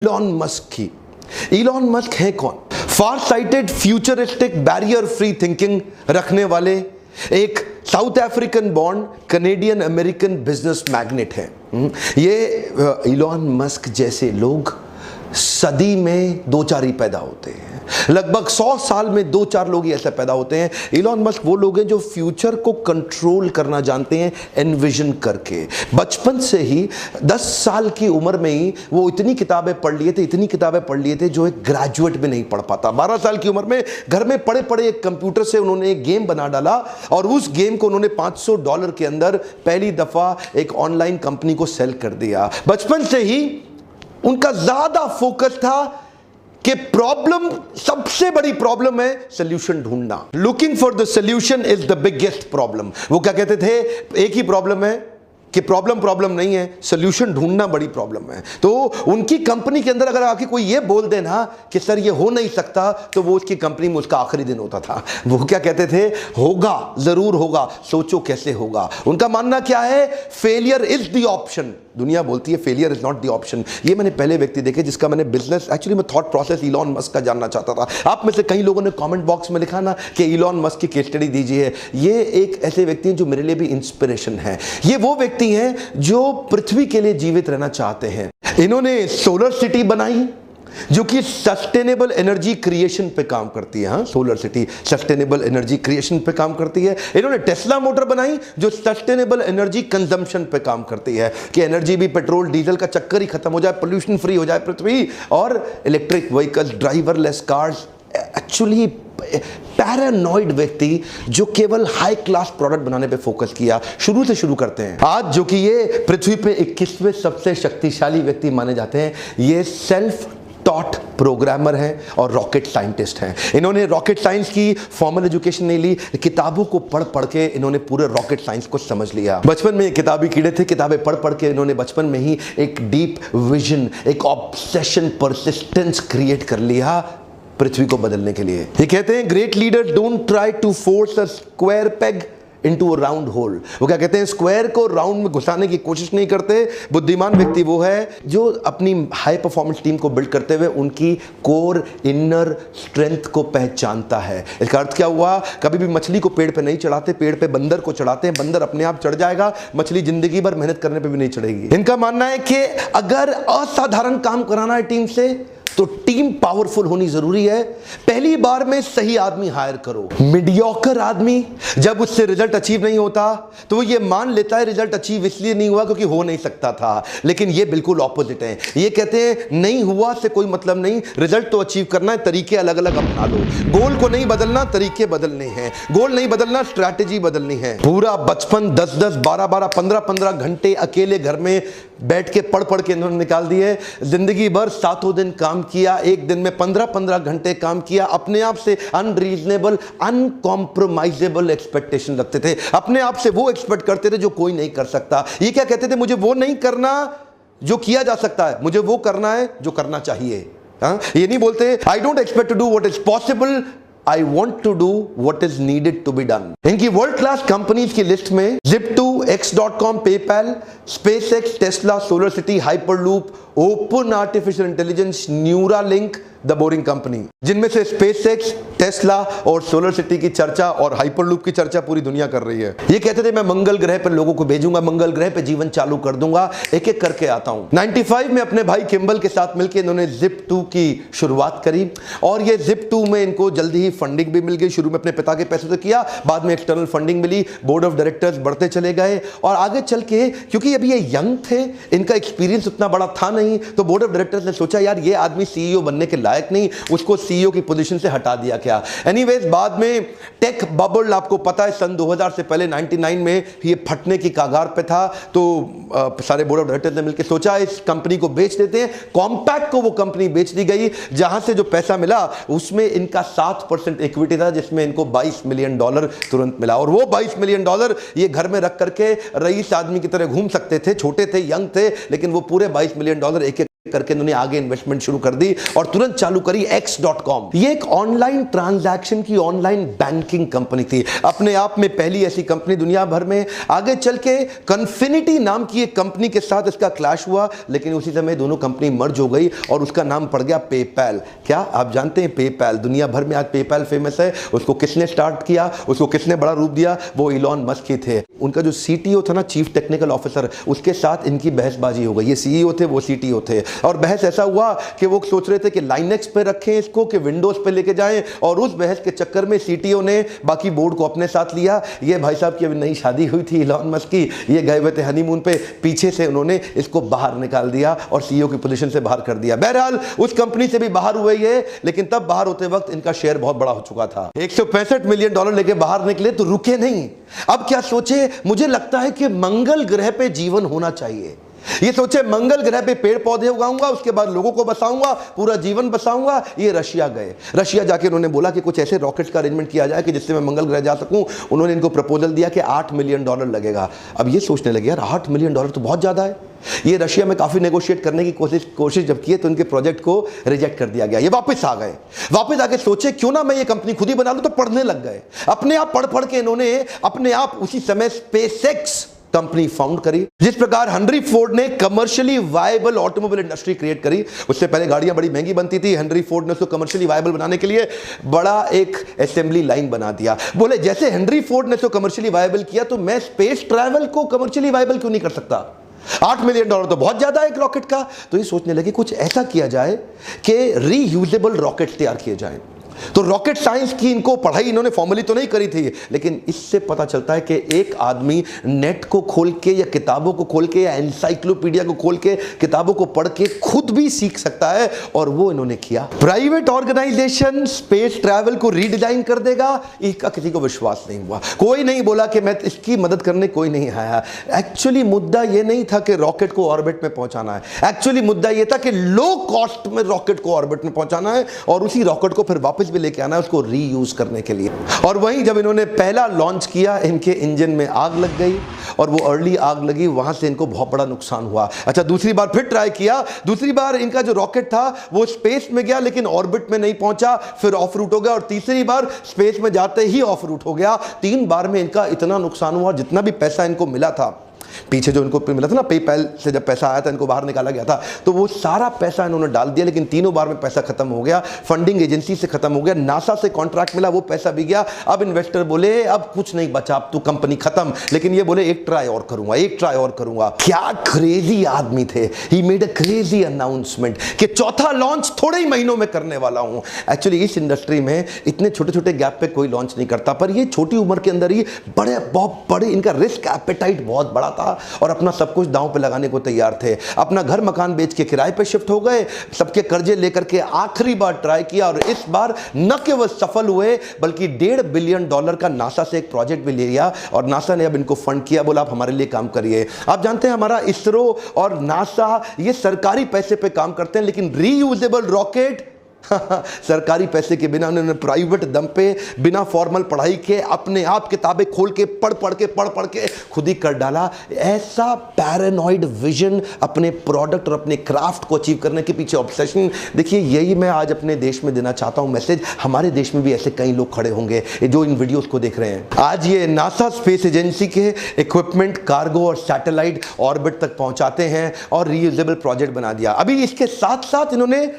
Elon Musk की। Elon Musk है कौन? Far sighted, futuristic, barrier free thinking रखने वाले एक South African born Canadian American business magnate है। ये इलॉन मस्क जैसे लोग सदी में दो चार ही पैदा होते हैं। लगभग 100 साल में दो चार लोग ही ऐसे पैदा होते हैं। इलॉन मस्क वो लोग हैं जो फ्यूचर को कंट्रोल करना जानते हैं, एनविजन करके। बचपन से ही 10 साल की उम्र में ही वो इतनी किताबें पढ़ लिए थे जो एक ग्रेजुएट भी नहीं पढ़ पाता। 12 साल की उम्र में घर में पड़े पड़े एक कंप्यूटर से उन्होंने एक गेम बना डाला और उस गेम को उन्होंने $500 के अंदर पहली दफा एक ऑनलाइन कंपनी को सेल कर दिया। बचपन से ही उनका ज्यादा फोकस था कि प्रॉब्लम, सबसे बड़ी प्रॉब्लम है सॉल्यूशन ढूंढना। Looking for the solution is the biggest problem. वो क्या कहते थे? एक ही प्रॉब्लम है कि प्रॉब्लम नहीं है, सॉल्यूशन ढूंढना बड़ी प्रॉब्लम है। तो उनकी कंपनी के अंदर अगर आके कोई ये बोल देना कि सर ये हो नहीं सकता, तो वो उसकी कंपनी में उसका आखिरी दिन होता था। वो क्या कहते थे? होगा, जरूर होगा, सोचो कैसे होगा। उनका मानना क्या है? Failure is the option. दुनिया बोलती है failure is not the option. ये मैंने पहले व्यक्ति देखे जिसका मैंने बिजनेस, एक्चुअली मैं थॉट प्रोसेस इलॉन मस्क का जानना चाहता था। आप में से कई लोगों ने कमेंट बॉक्स में लिखा ना कि इलॉन मस्क की केस स्टडी दीजिए। ये एक ऐसे व्यक्ति हैं जो मेरे लिए भी इंस्पिरेशन है। ये वो व्यक्ति हैं जो पृथ्वी के लिए जीवित रहना चाहते हैं। इन्होंने सोलर सिटी बनाई जो कि सस्टेनेबल एनर्जी क्रिएशन पे काम करती है। हाँ, solar city sustainable energy creation पे काम करती है। इन्होंने टेस्ला मोटर बनाई जो सस्टेनेबल एनर्जी कंजम्पशन पे काम करती है कि एनर्जी भी पेट्रोल डीजल का चक्कर ही खत्म हो जाए, पोल्यूशन फ्री हो जाए पृथ्वी, और electric vehicles, driverless cars. Actually paranoid व्यक्ति जो केवल हाई क्लास प्रोडक्ट बनाने पे फोकस किया। शुरू से शुरू करते हैं आज, जो कि ये पृथ्वी पे 21वें सबसे शक्तिशाली व्यक्ति माने जाते हैं। ये सेल्फ टॉट प्रोग्रामर हैं और रॉकेट साइंटिस्ट हैं। इन्होंने रॉकेट साइंस की फॉर्मल एजुकेशन नहीं ली, किताबों को पढ़ पढ़ के इन्होंने पूरे रॉकेट साइंस को समझ लिया। बचपन में किताबी कीड़े थे, किताबें पढ़ पढ़ के इन्होंने बचपन में ही एक डीप विजन, एक ऑब्सेशन, परसिस्टेंस क्रिएट कर लिया पृथ्वी को बदलने के लिए। ये कहते हैं great leader don't try to force a square peg into a round hole. वो क्या कहते हैं? स्क्वायर को राउंड में घुसाने की कोशिश नहीं करते। बुद्धिमान व्यक्ति वो है जो अपनी हाई परफॉर्मेंस टीम को बिल्ड करते हुए उनकी कोर इनर स्ट्रेंथ को पहचानता है। इसका अर्थ क्या हुआ? कभी भी मछली को पेड़ पे नहीं चढ़ाते, पेड़ पे बंदर को चढ़ाते हैं। बंदर अपने आप चढ़ जाएगा, मछली जिंदगी भर मेहनत करने पे भी नहीं चढ़ेगी। इनका मानना है कि अगर असाधारण काम कराना है टीम से तो टीम पावरफुल होनी जरूरी है। पहली बार में सही आदमी हायर करो। मीडियोकर आदमी जब उससे रिजल्ट अचीव नहीं होता तो वो ये मान लेता है रिजल्ट अचीव इसलिए नहीं हुआ क्योंकि हो नहीं सकता था। लेकिन ये बिल्कुल ऑपोजिट है। ये कहते हैं नहीं हुआ से कोई मतलब नहीं, रिजल्ट तो अचीव करना है, तरीके अलग अलग अपना लो। गोल को नहीं बदलना, तरीके बदलने हैं। गोल नहीं बदलना, स्ट्रैटेजी बदलनी है। पूरा बचपन 10-10, 12-12, 15-15 घंटे अकेले घर में बैठ के पढ़ पढ़ के इन्होंने निकाल दिए। जिंदगी भर 7 दिन काम किया, एक दिन में 15-15 घंटे काम किया। अपने आप से अनरीजनेबल, अनकॉम्प्रोमाइजेबल एक्सपेक्टेशन रखते थे। अपने आप से वो एक्सपेक्ट करते थे जो कोई नहीं कर सकता। ये क्या कहते थे? मुझे वो नहीं करना जो किया जा सकता है, मुझे वो करना है जो करना चाहिए। हाँ? ये नहीं बोलते I don't expect to do what is possible, I want to do what is needed to be done। इनकी वर्ल्ड क्लास कंपनीज की लिस्ट में Zip2, X.com, PayPal, SpaceX, Tesla, solar city, hyperloop, open artificial intelligence, Neuralink, the boring company, जिनमें से SpaceX, Tesla और solar city की चर्चा और hyperloop की चर्चा पूरी दुनिया कर रही है। ये कहते थे मैं मंगल ग्रह पर लोगों को भेजूंगा, मंगल ग्रह पे जीवन चालू कर दूंगा, एक एक करके आता हूं। 95 में अपने भाई किम्बल के साथ मिलकर इन्होंने Zip2 की शुरुआत करी और ये Zip2 में इनको जल्दी ही फंडिंग भी मिल गई। शुरू में अपने पिता के पैसे से किया, बाद में एक्सटर्नल फंडिंग मिली, बोर्ड ऑफ डायरेक्टर्स बढ़ते चले गए और आगे चल के क्योंकि अभी ये यंग थे, इनका एक्सपीरियंस उतना बड़ा था नहीं, तो बोर्ड ऑफ डायरेक्टर्स ने सोचा यार ये आदमी सीईओ बनने के लायक नहीं, उसको सीईओ की पोजीशन से हटा दिया क्या। एनीवेज बाद में टेक बबल, आपको पता है सन 2000 से पहले 99 में ये फटने की कागार पे था, तो सारे बोर्ड ऑफ डायरेक्टर्स ने मिलकर सोचा इस कंपनी को बेच देते हैं। कॉम्पैक्ट को वो कंपनी बेच दी गई, जहां से जो पैसा मिला उसमें इनका 7% इक्विटी था, जिसमें इनको $22 मिलियन तुरंत मिला। और वो $22 मिलियन ये घर में रख करके रईस आदमी की तरह घूम सकते थे। छोटे थे, यंग थे, लेकिन वो पूरे $22 मिलियन एक एक करके उन्होंने आगे इन्वेस्टमेंट शुरू कर दी और तुरंत चालू करी X.com। ये एक ऑनलाइन ट्रांजैक्शन की ऑनलाइन बैंकिंग कंपनी थी, अपने आप में पहली ऐसी कंपनी दुनिया भर में। आगे चल के कन्फिनिटी नाम की एक कंपनी के साथ इसका क्लैश हुआ, लेकिन उसी समय दोनों कंपनी मर्ज हो गई और उसका नाम पड़ गया पेपैल। क्या आप जानते हैं पेपैल? दुनिया भर में आज पेपैल फेमस है। उसको किसने स्टार्ट किया, उसको किसने बड़ा रूप दिया? वो इलॉन मस्क ही थे। उनका जो सीटीओ था ना, चीफ टेक्निकल ऑफिसर, उसके साथ इनकी बहसबाजी हो गई। ये सीईओ थे, वो सीटीओ थे, और बहस ऐसा हुआ कि वो सोच रहे थे कि लाइनेक्स पे रखें इसको कि विंडोज पे लेके जाएं, और उस बहस के चक्कर में सीटीओ ने बाकी बोर्ड को अपने साथ लिया। ये भाई साहब की अभी नई शादी हुई थी इलॉन मस्क की, ये गए हुए थे हनीमून पे, पीछे से उन्होंने इसको बाहर निकाल दिया और सीईओ की पोजीशन से बाहर कर दिया। बहरहाल उस कंपनी से भी बाहर हुए ये, लेकिन तब बाहर होते वक्त इनका शेयर बहुत बड़ा हो चुका था। $165 मिलियन लेके बाहर निकले तो रुके नहीं। अब क्या सोचे? मुझे लगता है कि मंगल ग्रह पे जीवन होना चाहिए। ये सोचे मंगल ग्रह पे पेड़ पौधे उगाऊंगा, उसके बाद लोगों को बसाऊंगा, पूरा जीवन बसाऊंगा। ये रशिया गए। रशिया जाके उन्होंने बोला कि कुछ ऐसे रॉकेट्स का अरेंजमेंट किया जाए कि जिससे मैं मंगल ग्रह जा सकूं। उन्होंने इनको प्रपोजल दिया कि $8 मिलियन लगेगा। अब ये सोचने लगे, यार $8 मिलियन तो बहुत ज्यादा है। ये रशिया में काफी नेगोशिएट करने की कोशिश जब की तो उनके प्रोजेक्ट को रिजेक्ट कर दिया गया। ये वापस आ गए। वापस आके सोचे क्यों ना मैं ये कंपनी खुद ही बना लूं, तो पढ़ने लग गए। अपने आप पढ़ पढ़ के इन्होंने अपने आप उसी समय स्पेसएक्स कंपनी फाउंड करी। जिस प्रकार हेनरी फोर्ड ने commercially viable automobile industry create करी, उससे पहले गाड़ियां बड़ी महंगी बनती थी। हेनरी फोर्ड ने उसको कमर्शियली वायबल बनाने के लिए बड़ा एक असेंबली लाइन बना दिया। बोले जैसे हेनरी फोर्ड ने उसको कमर्शियली वायबल किया, तो मैं स्पेस ट्रैवल को कमर्शियली वायबल क्यों नहीं कर सकता? $8 मिलियन तो बहुत ज्यादा है एक रॉकेट का। तो ये सोचने लगे कुछ ऐसा किया जाए कि रीयूजेबल रॉकेट तैयार किए जाएं। तो रॉकेट साइंस की इनको पढ़ाई इन्होंने फॉर्मली तो नहीं करी थी, लेकिन इससे पता चलता है कि एक आदमी नेट को खोल के या किताबों को खोल के या एनसाइक्लोपीडिया को खोल के किताबों को पढ़ के खुद भी सीख सकता है, और वो इन्होंने किया। प्राइवेट ऑर्गेनाइजेशन स्पेस ट्रैवल को रीडिजाइन कर देगा, इसका किसी को विश्वास नहीं हुआ। कोई नहीं बोला कि मैं इसकी मदद करने, कोई नहीं आया। एक्चुअली मुद्दा यह नहीं था कि रॉकेट को ऑर्बिट में पहुंचाना है। एक्चुअली मुद्दा यह था कि लो कॉस्ट में रॉकेट को ऑर्बिट में पहुंचाना है और उसी रॉकेट को फिर वापस भी लेके आना है उसको रीयूज करने के लिए। और वहीं जब इन्होंने पहला लॉन्च किया, इनके इंजन में आग लग गई, और वो अर्ली आग लगी, वहां से इनको बहुत बड़ा नुकसान हुआ। अच्छा, दूसरी बार फिर ट्राई किया। दूसरी बार इनका जो रॉकेट था वो स्पेस में गया, लेकिन ऑर्बिट में नहीं पहुंचा, फिर ऑफ रूट हो गया। और तीसरी बार स्पेस में जाते ही ऑफ रूट हो गया। 3 बार में इनका इतना नुकसान हुआ, जितना भी पैसा इनको मिला था, पीछे जो इनको मिला था ना पेपैल से, जब पैसा आया था इनको बाहर निकाला गया था, तो वो सारा पैसा इन्होंने डाल दिया, लेकिन तीनों बार में पैसा खत्म हो गया। फंडिंग एजेंसी से खत्म हो गया, नासा से कॉन्ट्रैक्ट मिला, वो पैसा भी गया। अब इन्वेस्टर बोले अब कुछ नहीं बचा, अब तो कंपनी खत्म। लेकिन ये बोले एक ट्राई और करूंगा, एक ट्राई और करूंगा। क्या क्रेजी आदमी थे। He made a crazy announcement कि चौथा लॉन्च थोड़े ही महीनों में करने वाला हूं। एक्चुअली इस इंडस्ट्री में इतने छोटे छोटे गैप पे कोई लॉन्च नहीं करता, पर ये छोटी उम्र के अंदर ही बहुत बड़े, इनका रिस्क एपेटाइट बहुत बड़ा था और अपना सब कुछ दांव पे लगाने को तैयार थे। अपना घर मकान बेच के किराए पे शिफ्ट हो गए, सबके कर्जे लेकर के आखिरी बार ट्राई किया, और इस बार न केवल सफल हुए बल्कि $1.5 बिलियन का नासा से एक प्रोजेक्ट भी ले लिया, और नासा ने अब इनको फंड किया, बोला आप हमारे लिए काम करिए। आप जानते हैं हमारा इसरो और नासा ये सरकारी पैसे पे काम करते हैं, लेकिन रीयूजेबल रॉकेट सरकारी पैसे के बिना उन्होंने प्राइवेट दम पे, बिना फॉर्मल पढ़ाई के, अपने आप किताबें खोल के पढ़ पढ़ के खुद ही कर डाला। ऐसा पैरानॉइड विजन अपने प्रोडक्ट और अपने क्राफ्ट को अचीव करने के पीछे ऑब्सेशन। देखिए, यही मैं आज अपने देश में देना चाहता हूं मैसेज। हमारे देश में भी ऐसे कई लोग खड़े होंगे जो इन वीडियोस को देख रहे हैं। आज ये नासा स्पेस एजेंसी के इक्विपमेंट, कार्गो और सैटेलाइट ऑर्बिट तक पहुंचाते हैं और रीयूजेबल प्रोजेक्ट बना दिया। अभी इसके साथ साथ इन्होंने,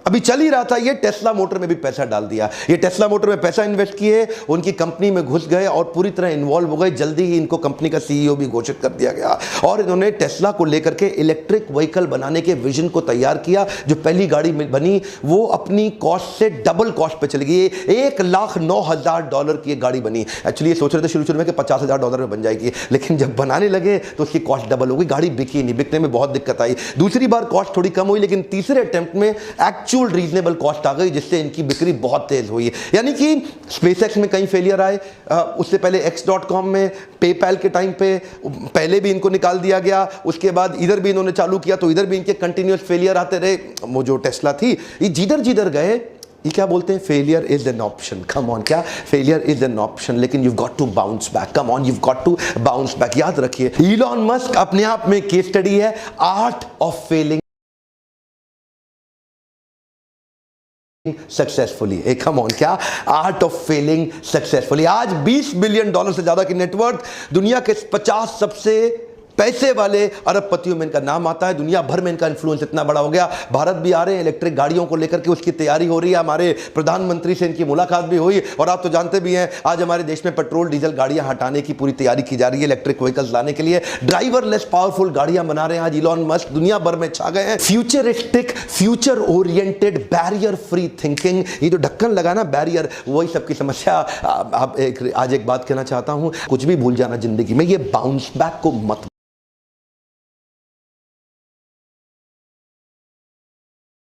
अभी चल ही रहा था, ये टेस्ला मोटर में भी पैसा डाल दिया। ये टेस्ला मोटर में पैसा इन्वेस्ट किए, उनकी कंपनी में घुस गए और पूरी तरह इन्वॉल्व हो गए। जल्दी ही इनको कंपनी का सीईओ भी घोषित कर दिया गया, और इन्होंने टेस्ला को लेकर के इलेक्ट्रिक व्हीकल बनाने के विजन को तैयार किया। जो पहली गाड़ी बनी वो अपनी कॉस्ट से डबल कॉस्ट पे चली गई। $1,09,000 की एक गाड़ी बनी। एक्चुअली ये सोच रहे थे शुरू में कि $50,000 में बन जाएगी, लेकिन जब बनाने लगे तो उसकी कॉस्ट डबल हो गई। गाड़ी बिकी नहीं, बिकने में बहुत दिक्कत आई। दूसरी बार कॉस्ट थोड़ी कम हुई, लेकिन तीसरे अटेम्प्ट में रीजनेबल कॉस्ट आ गई, जिससे इनकी बिक्री बहुत तेज हुई। यानी कि स्पेसएक्स में कई फेलियर आए, उससे पहले X.com में, पेपैल के टाइम पे पहले भी इनको निकाल दिया गया। उसके बाद इधर भी इन्होंने चालू किया तो इधर भी इनके कंटिन्यूअस फेलियर आते रहे। वो जो टेस्ला थी, ये जिधर गए, ये क्या बोलते हैं, failure is an option. Come on, क्या फेलियर इज एन ऑप्शन, लेकिन you got to bounce back. Come on, you got to bounce back. याद रखिए, इलॉन मस्क अपने आप में केस स्टडी है, आर्ट ऑफ फेलिंग। सक्सेसफुली। एक कम ऑन, क्या आर्ट ऑफ फेलिंग सक्सेसफुली। आज $20 बिलियन से ज्यादा की नेटवर्थ, दुनिया के 50 सबसे पैसे वाले अरबपतियों में इनका नाम आता है। दुनिया भर में इनका इन्फ्लुएंस इतना बड़ा हो गया, भारत भी आ रहे हैं इलेक्ट्रिक गाड़ियों को लेकर के, उसकी तैयारी हो रही है। हमारे प्रधानमंत्री से इनकी मुलाकात भी हुई, और आप तो जानते भी हैं आज हमारे देश में पेट्रोल डीजल गाड़ियां हटाने की पूरी तैयारी की जा रही है, इलेक्ट्रिक व्हीकल्स लाने के लिए ड्राइवरलेस पावरफुल गाड़ियां बना रहे हैं। आज इलॉन मस्क दुनिया भर में छा गए हैं। Futuristic, future oriented, barrier free thinking, ये जो ढक्कन लगा ना बैरियर, वही सबकी समस्या। आज एक बात कहना चाहता हूं, कुछ भी भूल जाना जिंदगी में, ये बाउंस बैक को मत